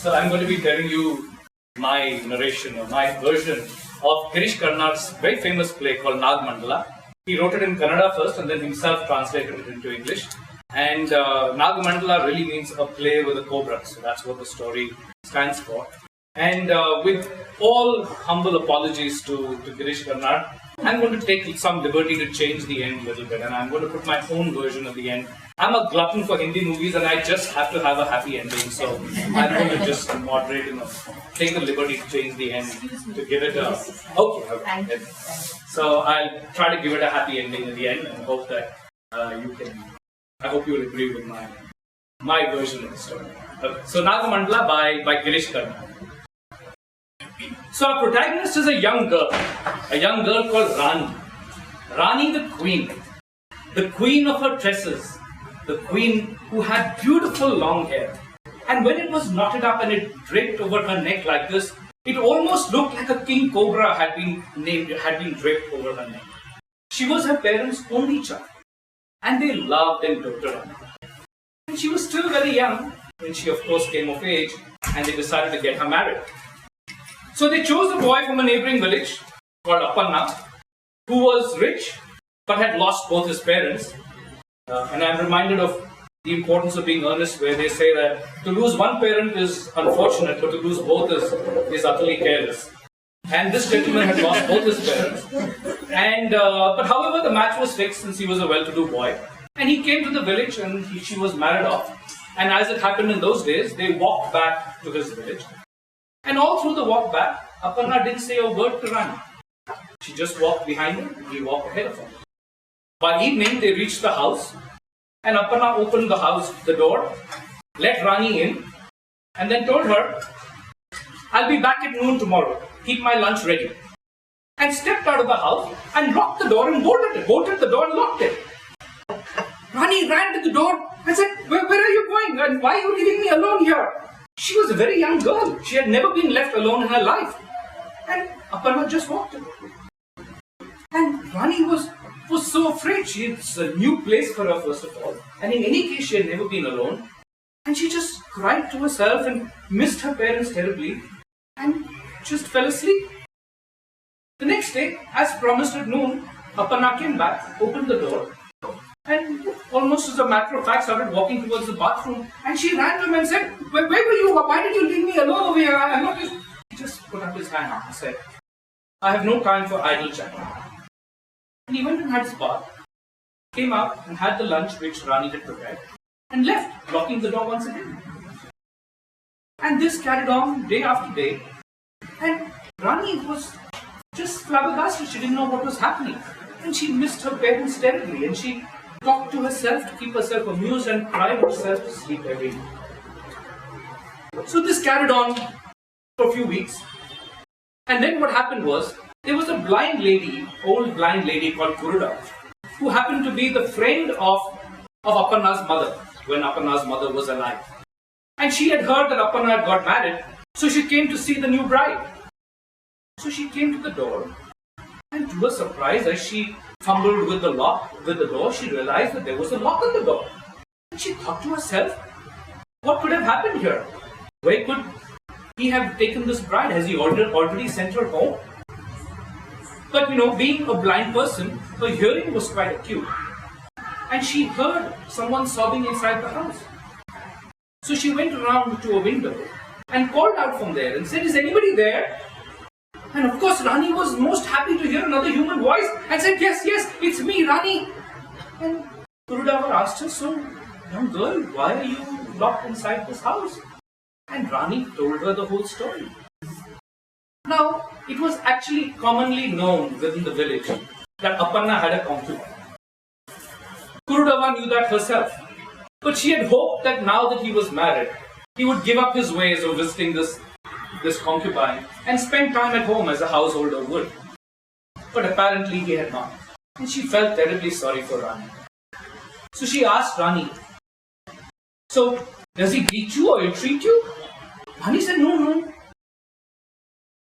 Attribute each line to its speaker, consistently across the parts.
Speaker 1: So I'm going to be telling you my narration or my version of Girish Karnad's very famous play called Naag Mandala. He wrote it in Kannada first and then himself translated it into English. And Naag Mandala really means a play with a cobra. So that's what the story stands for. And with all humble apologies to Girish Karnad, I'm going to take some liberty to change the end a little bit, and I'm going to put my own version of the end. I'm a glutton for Hindi movies, and I just have to have a happy ending, so I'm going to just moderate, take the liberty to change the end to give it a... Okay. So I'll try to give it a happy ending at the end, and hope that you can... I hope you will agree with my version of the story. Okay. So Nagamandala by Girish Karnad. So our protagonist is a young girl called Rani. Rani the queen of her tresses, the queen who had beautiful long hair. And when it was knotted up and it draped over her neck like this, it almost looked like a king cobra had been draped over her neck. She was her parents' only child, and they loved and doted on her. And she was still very young when she, of course, came of age, and they decided to get her married. So they chose a boy from a neighboring village called Appanna, who was rich but had lost both his parents. And I'm reminded of the importance of being earnest, where they say that to lose one parent is unfortunate, but to lose both is utterly careless. And this gentleman had lost both his parents. And but however, the match was fixed since he was a well-to-do boy. And he came to the village and she was married off. And as it happened in those days, they walked back to his village. And all through the walk back, Appanna didn't say a word to Rani. She just walked behind him, and he walked ahead of her. By evening, they reached the house, and Appanna opened the door, let Rani in, and then told her, "I'll be back at noon tomorrow. Keep my lunch ready." And stepped out of the house and locked the door and bolted the door and locked it. Rani ran to the door and said, where are you going? And why are you leaving me alone here? She was a very young girl. She had never been left alone in her life. And Appanna just walked away. And Rani was so afraid. It's a new place for her, first of all. And in any case, she had never been alone. And she just cried to herself and missed her parents terribly. And just fell asleep. The next day, as promised at noon, Appanna came back, opened the door, and almost as a matter of fact started walking towards the bathroom, and she ran to him and said, where were you? Why did you leave me alone over here? I'm not just... He just put up his hand and said, I have no time for idle chat. And he went and had his bath, came out and had the lunch which Rani had prepared, and left, locking the door once again. And this carried on day after day, and Rani was just flabbergasted. She didn't know what was happening, and she missed her parents terribly, and she talked to herself to keep herself amused and cried herself to sleep every night. So this carried on for a few weeks. And then what happened was, there was a old blind lady called Kuruda, who happened to be the friend of Appanna's mother, when Appanna's mother was alive. And she had heard that Appanna had got married, so she came to see the new bride. So she came to the door, and to her surprise, as she fumbled with the door, she realized that there was a lock on the door. And she thought to herself, what could have happened here? Where could he have taken this bride? Has he already sent her home? But being a blind person, her hearing was quite acute. And she heard someone sobbing inside the house. So she went around to a window and called out from there and said, is anybody there? And of course, Rani was most happy to hear another human voice and said, yes, it's me, Rani. And Kurudava asked her, so, young girl, why are you locked inside this house? And Rani told her the whole story. Now, it was actually commonly known within the village that Appanna had a concubine. Kurudava knew that herself. But she had hoped that now that he was married, he would give up his ways of visiting this concubine and spend time at home as a householder would. But apparently he had not. And she felt terribly sorry for Rani. So she asked Rani, so does he beat you or ill-treat you? Rani said, no.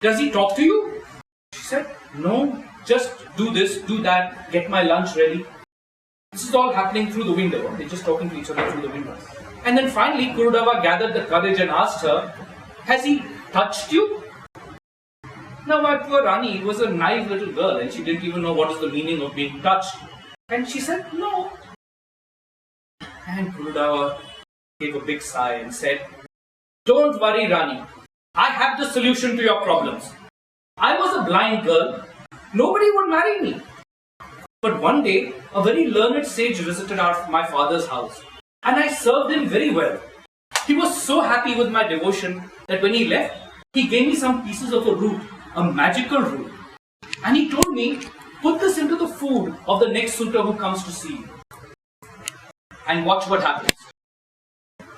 Speaker 1: Does he talk to you? She said, no, just do this, do that, get my lunch ready. This is all happening through the window. They're just talking to each other through the window. And then finally, Kurudava gathered the courage and asked her, Has he touched you? Now my poor Rani was a naive little girl and she didn't even know what is the meaning of being touched. And she said, no. And Gurudeva gave a big sigh and said, don't worry, Rani. I have the solution to your problems. I was a blind girl. Nobody would marry me. But one day, a very learned sage visited my father's house. And I served him very well. He was so happy with my devotion that when he left, he gave me some pieces of a root, a magical root. And he told me, put this into the food of the next suitor who comes to see you. And watch what happens.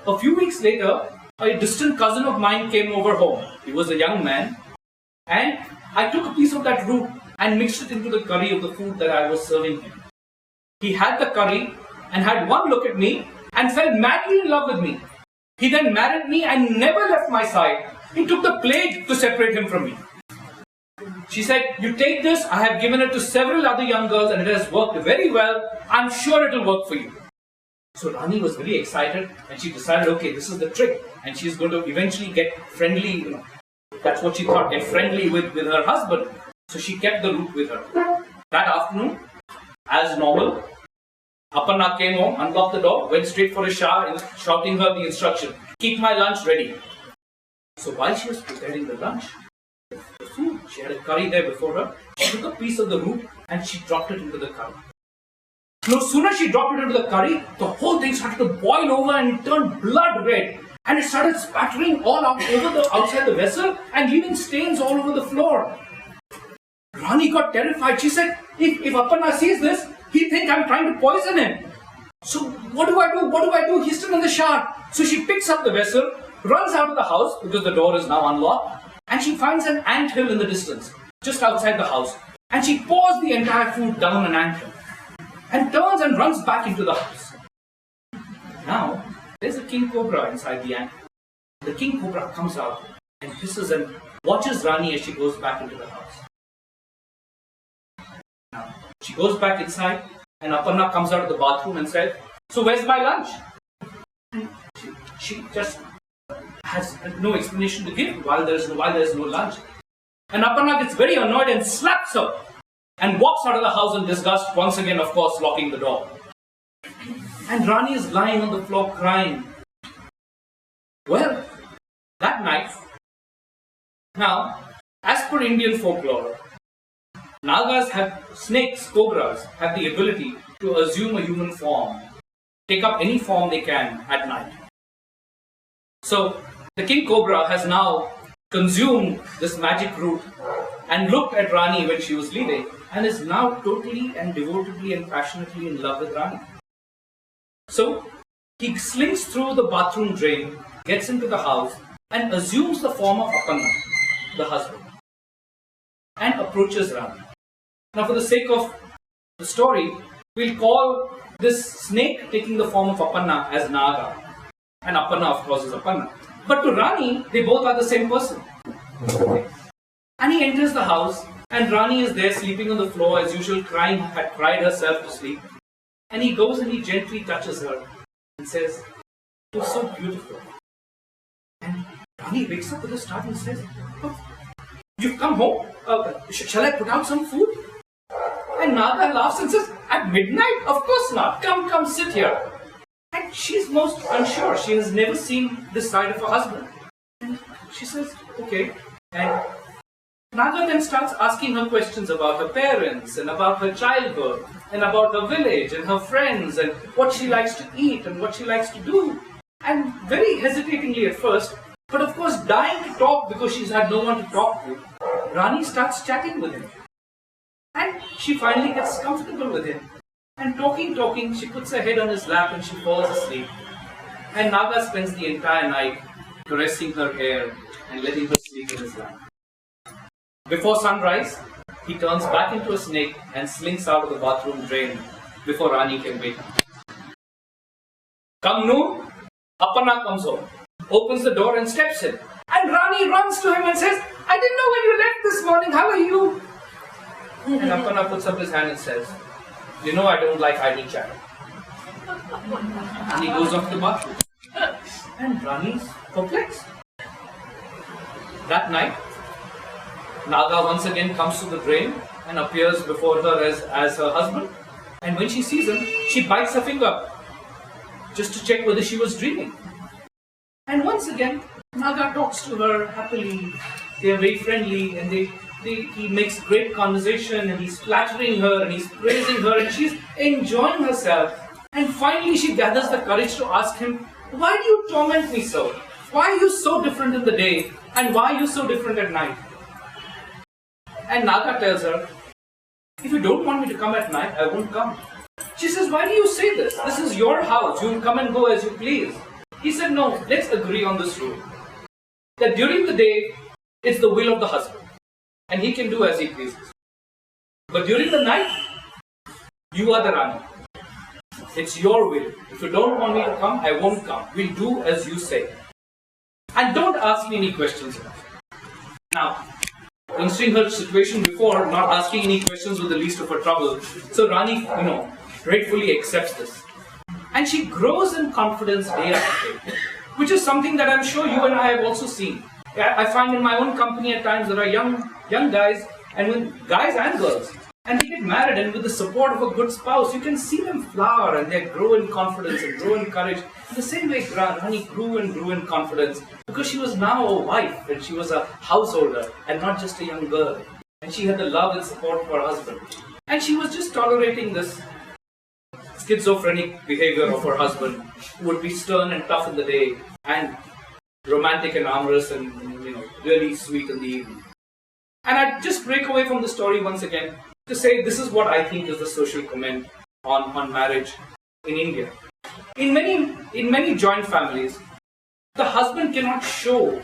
Speaker 1: A few weeks later, a distant cousin of mine came over home. He was a young man. And I took a piece of that root and mixed it into the curry of the food that I was serving him. He had the curry and had one look at me and fell madly in love with me. He then married me and never left my side. It took the plague to separate him from me. She said, you take this, I have given it to several other young girls and it has worked very well. I'm sure it will work for you. So Rani was very excited and she decided, okay, this is the trick. And she's going to eventually get friendly, that's what she thought, get friendly with her husband. So she kept the root with her. That afternoon, as normal, Aparna came home, unlocked the door, went straight for a shower, shouting her the instruction, keep my lunch ready. So while she was preparing the lunch, the food, she had a curry there before her, she took a piece of the root and she dropped it into the curry. No sooner she dropped it into the curry, the whole thing started to boil over and it turned blood red. And it started spattering all out over outside the vessel and leaving stains all over the floor. Rani got terrified. She said, if Aparna sees this, he'll think I'm trying to poison him. So what do I do? What do I do? He's still in the shower. So she picks up the vessel, runs out of the house because the door is now unlocked, and she finds an anthill in the distance, just outside the house. And she pours the entire food down an anthill and turns and runs back into the house. Now, there's a king cobra inside the anthill. The king cobra comes out and hisses and watches Rani as she goes back into the house. Now, she goes back inside and Aparna comes out of the bathroom and says, so where's my lunch? She just has no explanation to give while there's no lunch. And Aparna gets very annoyed and slaps her and walks out of the house in disgust, once again, of course, locking the door. And Rani is lying on the floor crying. Well, that night, now, as per Indian folklore, Nagas have, snakes, cobras, have the ability to assume a human form, take up any form they can at night. So, the king cobra has now consumed this magic root and looked at Rani when she was leaving and is now totally and devotedly and passionately in love with Rani. So, he slinks through the bathroom drain, gets into the house and assumes the form of Aparna, the husband, and approaches Rani. Now, for the sake of the story, we'll call this snake taking the form of Aparna as Naga. And Aparna, of course, is Aparna. But to Rani, they both are the same person. Okay. And he enters the house, and Rani is there sleeping on the floor as usual, had cried herself to sleep. And he goes and he gently touches her and says, "You're so beautiful." And Rani wakes up with a start and says, "Oh, you've come home? Shall I put out some food?" And Naga laughs and says, "At midnight? Of course not. Come, sit here." And she's most unsure. She has never seen this side of her husband. And she says, "Okay." And Naga then starts asking her questions about her parents and about her childhood and about her village and her friends and what she likes to eat and what she likes to do. And very hesitatingly at first, but of course dying to talk because she's had no one to talk to, Rani starts chatting with him. And she finally gets comfortable with him. And talking, she puts her head on his lap and she falls asleep. And Naga spends the entire night caressing her hair and letting her sleep in his lap. Before sunrise, he turns back into a snake and slinks out of the bathroom drain before Rani can wake up. Come noon, Aparna comes home, opens the door and steps in. And Rani runs to him and says, "I didn't know when you left this morning, how are you?" And Aparna puts up his hand and says, "You know I don't like idle chatter." And he goes off to the bathroom. And Rani's perplexed. That night, Naga once again comes to the drain and appears before her as her husband. And when she sees him, she bites her finger just to check whether she was dreaming. And once again, Naga talks to her happily. They are very friendly, and he makes great conversation, and he's flattering her and he's praising her, and she's enjoying herself. And finally, she gathers the courage to ask him, "Why do you torment me so? Why are you so different in the day, and why are you so different at night?" And Naga tells her, "If you don't want me to come at night, I won't come." She says, "Why do you say this? This is your house. You will come and go as you please." He said, "No, let's agree on this rule. That during the day, it's the will of the husband. And he can do as he pleases. But during the night, you are the Rani. It's your will. If you don't want me to come, I won't come. We'll do as you say. And don't ask me any questions." Now, considering her situation before, not asking any questions was the least of her trouble. So Rani, gratefully accepts this. And she grows in confidence day after day, which is something that I'm sure you and I have also seen. I find in my own company at times there are young guys, and when guys and girls, and they get married, and with the support of a good spouse, you can see them flower and they grow in confidence and grow in courage. In the same way, Rani grew and grew in confidence because she was now a wife and she was a householder and not just a young girl. And she had the love and support of her husband. And she was just tolerating this schizophrenic behavior of her husband, who would be stern and tough in the day and romantic and amorous and really sweet in the evening. And I'd just break away from the story once again to say this is what I think is the social comment on marriage in India. In many joint families, the husband cannot show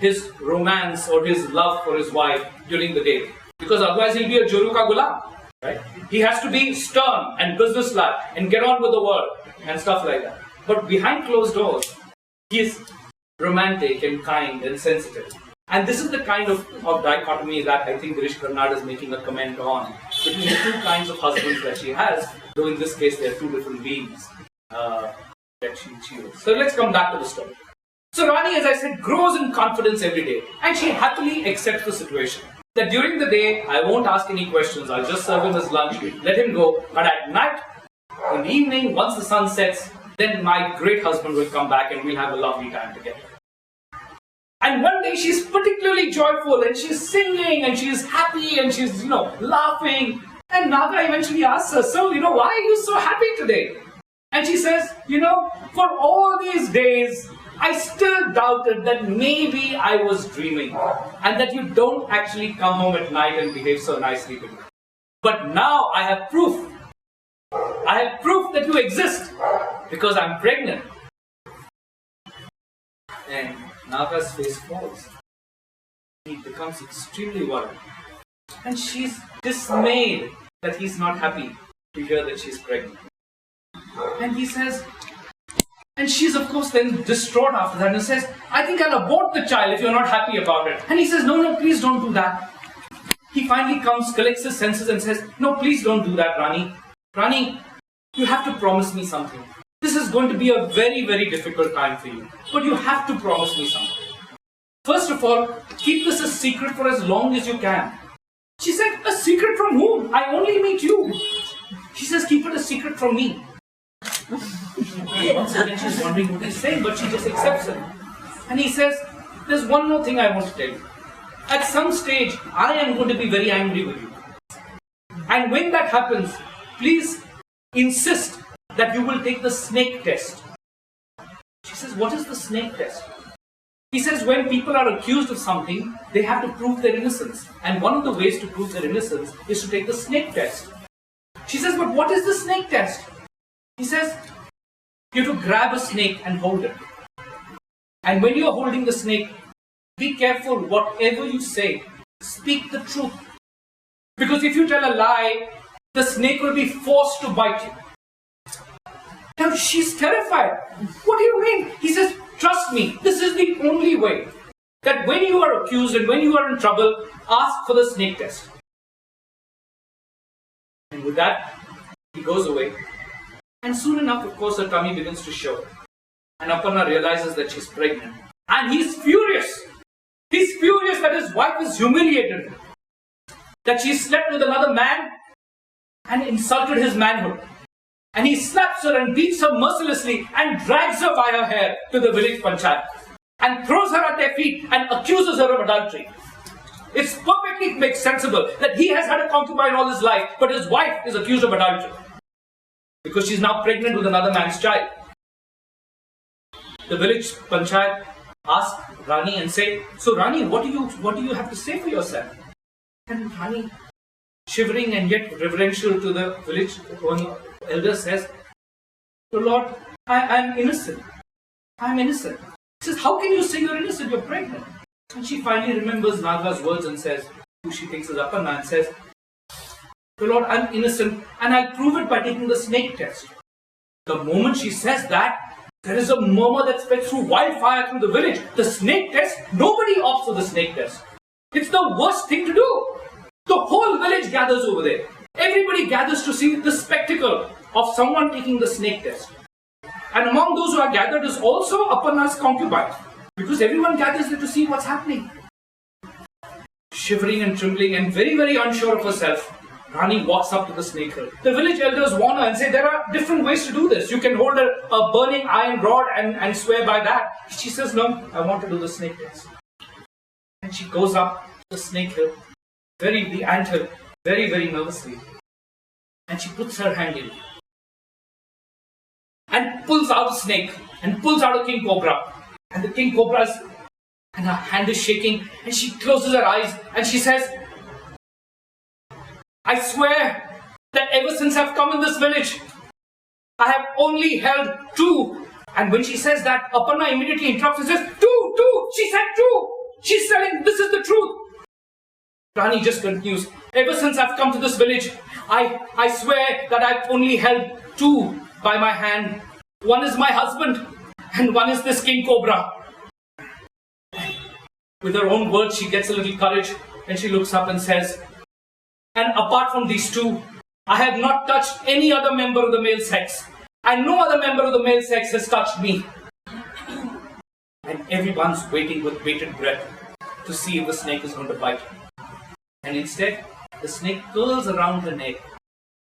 Speaker 1: his romance or his love for his wife during the day, because otherwise he'll be a Joru ka gulam, right? He has to be stern and businesslike and get on with the work and stuff like that. But behind closed doors, he is romantic and kind and sensitive. And this is the kind of dichotomy that I think Girish Karnad is making a comment on between the two kinds of husbands that she has, though in this case they are two different beings that she was. So let's come back to the story. So Rani, as I said, grows in confidence every day, and she happily accepts the situation. That during the day, I won't ask any questions, I'll just serve him his lunch, let him go, but at night, in the evening, once the sun sets, then my great husband will come back and we'll have a lovely time together. And one day she's particularly joyful and she's singing and she's happy and she's, laughing. And Naga eventually asks her, "So, why are you so happy today?" And she says, "For all these days, I still doubted that maybe I was dreaming and that you don't actually come home at night and behave so nicely to me. But now I have proof. I have proof that you exist because I'm pregnant." And Naga's face falls. He becomes extremely worried. And she's dismayed that he's not happy to hear that she's pregnant. And he says, and she's of course then distraught after that and says, "I think I'll abort the child if you're not happy about it." And he says, No, please don't do that. He finally collects his senses and says, "No, please don't do that, Rani. Rani, you have to promise me something. This is going to be a very, very difficult time for you. But you have to promise me something. First of all, keep this a secret for as long as you can." She said, "A secret from whom? I only meet you." She says, "Keep it a secret from me." Once again, she's wondering what he's saying, but she just accepts it. And he says, "There's one more thing I want to tell you. At some stage, I am going to be very angry with you. And when that happens, please insist that you will take the snake test." She says, "What is the snake test?" He says, "When people are accused of something, they have to prove their innocence. And one of the ways to prove their innocence is to take the snake test." She says, "But what is the snake test?" He says, "You have to grab a snake and hold it. And when you are holding the snake, be careful whatever you say. Speak the truth. Because if you tell a lie, the snake will be forced to bite you." Now she's terrified. "What do you mean?" He says, "Trust me, this is the only way. That when you are accused and when you are in trouble, ask for the snake test." And with that, he goes away. And soon enough, of course, her tummy begins to show. And Aparna realizes that she's pregnant. And he's furious. He's furious that his wife is humiliated, that she slept with another man and insulted his manhood. And he slaps her and beats her mercilessly and drags her by her hair to the village panchayat and throws her at their feet and accuses her of adultery. It's perfectly sensible that he has had a concubine all his life, but his wife is accused of adultery because she's now pregnant with another man's child. The village panchayat asks Rani and say, "So Rani, what do you have to say for yourself?" And Rani, shivering and yet reverential to the village elder, says, "Oh Lord, I'm innocent. I'm innocent." He says, "How can you say you're innocent? You're pregnant." And she finally remembers Naga's words and says, who she thinks is Aparna, and says, "Oh Lord, I'm innocent and I'll prove it by taking the snake test." The moment she says that, there is a murmur that spreads through wildfire through the village. The snake test? Nobody opts for the snake test. It's the worst thing to do. The whole village gathers over there. Everybody gathers to see the spectacle of someone taking the snake test. And among those who are gathered is also Aparna's concubine, because everyone gathers there to see what's happening. Shivering and trembling and very, very unsure of herself, Rani walks up to the snake hill. The village elders warn her and say there are different ways to do this. You can hold a burning iron rod and swear by that. She says, "No, I want to do the snake test." And she goes up the snake hill, the ant hill, very, very nervously. And she puts her hand in and pulls out a snake and pulls out a king cobra. And the king cobra and her hand is shaking and she closes her eyes and she says, "I swear that ever since I've come in this village, I have only held two." And when she says that, Aparna immediately interrupts and says, Two! She said two! She's telling, this is the truth. Rani just continues, "Ever since I've come to this village, I swear that I've only held two by my hand. One is my husband and one is this king cobra." With her own words, she gets a little courage and she looks up and says, "And apart from these two, I have not touched any other member of the male sex, and no other member of the male sex has touched me." And everyone's waiting with bated breath to see if the snake is going to bite her. And instead, the snake curls around her neck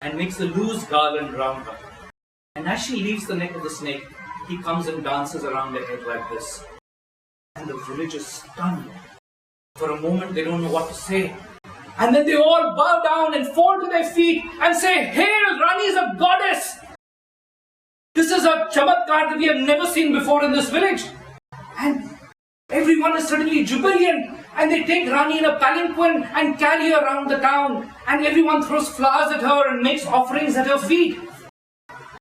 Speaker 1: and makes a loose garland around her. And as she leaves the neck of the snake, he comes and dances around her head like this. And the village is stunned. For a moment, they don't know what to say. And then they all bow down and fall to their feet and say, "Hail, Rani is a goddess! This is a chamatkar that we have never seen before in this village." And everyone is suddenly jubilant. And they take Rani in a palanquin and carry her around the town. And everyone throws flowers at her and makes offerings at her feet.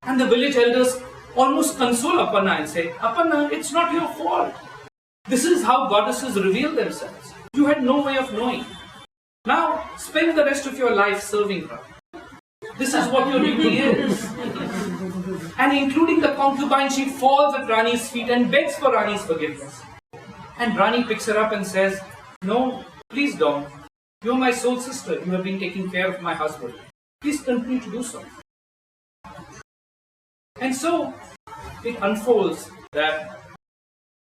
Speaker 1: And the village elders almost console Aparna and say, "Aparna, it's not your fault. This is how goddesses reveal themselves. You had no way of knowing. Now, spend the rest of your life serving her. This is what your duty is." And including the concubine, she falls at Rani's feet and begs for Rani's forgiveness. And Rani picks her up and says, "No, please don't. You're my soul sister. You have been taking care of my husband. Please continue to do so." And so, it unfolds that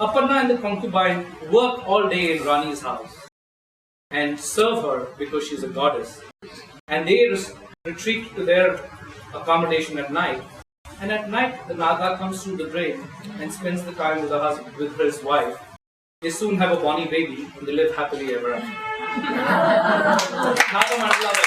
Speaker 1: Aparna and the concubine work all day in Rani's house and serve her because she's a goddess. And they retreat to their accommodation at night. And at night, the Naga comes through the drain and spends the time with her husband, with his wife. They soon have a bonny baby and they live happily ever after. Nagamandala.